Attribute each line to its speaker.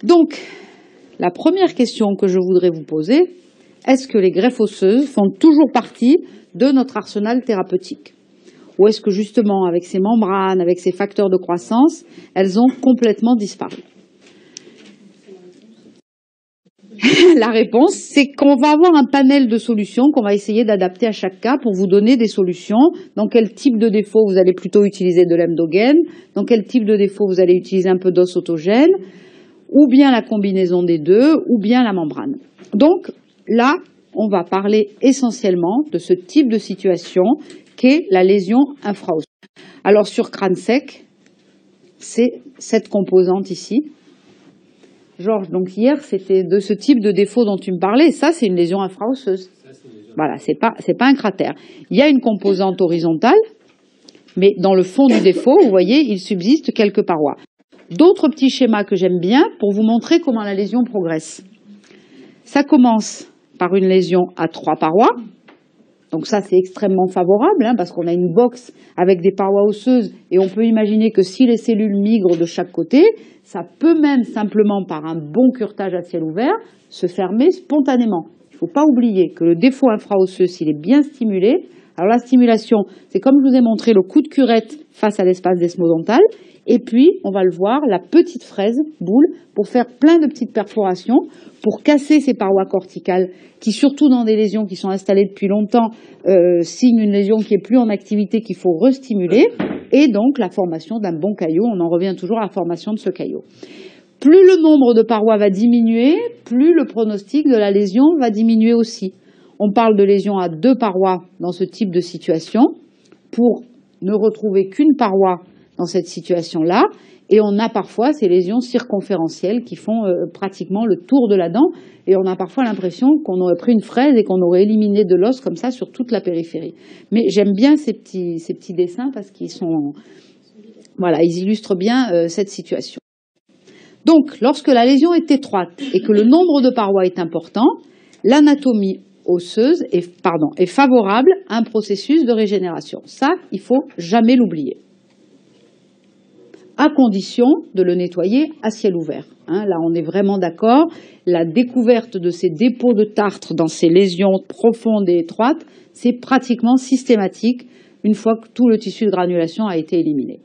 Speaker 1: Donc, la première question que je voudrais vous poser, est-ce que les greffes osseuses font toujours partie de notre arsenal thérapeutique? Ou est-ce que justement, avec ces membranes, avec ces facteurs de croissance, elles ont complètement disparu? La réponse, c'est qu'on va avoir un panel de solutions qu'on va essayer d'adapter à chaque cas pour vous donner des solutions. Dans quel type de défaut vous allez plutôt utiliser de l'endogène, dans quel type de défaut vous allez utiliser un peu d'os autogène, ou bien la combinaison des deux, ou bien la membrane. Donc là, on va parler essentiellement de ce type de situation qu'est la lésion infraosseuse. Alors sur crâne sec, c'est cette composante ici. Georges, donc hier, c'était de ce type de défaut dont tu me parlais. Ça, c'est une lésion infraosseuse. Voilà, c'est pas un cratère. Il y a une composante horizontale, mais dans le fond du défaut, vous voyez, il subsiste quelques parois. D'autres petits schémas que j'aime bien pour vous montrer comment la lésion progresse. Ça commence par une lésion à 3 parois. Donc ça, c'est extrêmement favorable, hein, parce qu'on a une box avec des parois osseuses et on peut imaginer que si les cellules migrent de chaque côté, ça peut même simplement par un bon curetage à ciel ouvert se fermer spontanément. Il ne faut pas oublier que le défaut infraosseux, s'il est bien stimulé, alors la stimulation, c'est comme je vous ai montré le coup de curette face à l'espace desmodontal, et puis on va le voir, la petite fraise boule pour faire plein de petites perforations, pour casser ces parois corticales qui, surtout dans des lésions qui sont installées depuis longtemps, signent une lésion qui est plus en activité, qu'il faut restimuler, et donc la formation d'un bon caillot. On en revient toujours à la formation de ce caillot. Plus le nombre de parois va diminuer, plus le pronostic de la lésion va diminuer aussi. On parle de lésions à 2 parois dans ce type de situation, pour ne retrouver qu'une paroi dans cette situation-là, et on a parfois ces lésions circonférentielles qui font pratiquement le tour de la dent, et on a parfois l'impression qu'on aurait pris une fraise et qu'on aurait éliminé de l'os comme ça sur toute la périphérie. Mais j'aime bien ces petits dessins parce qu'ils sont, voilà, ils illustrent bien cette situation. Donc, lorsque la lésion est étroite et que le nombre de parois est important, l'anatomie osseuse est favorable à un processus de régénération. Ça, il ne faut jamais l'oublier, à condition de le nettoyer à ciel ouvert. Hein, là, on est vraiment d'accord. La découverte de ces dépôts de tartre dans ces lésions profondes et étroites, c'est pratiquement systématique une fois que tout le tissu de granulation a été éliminé.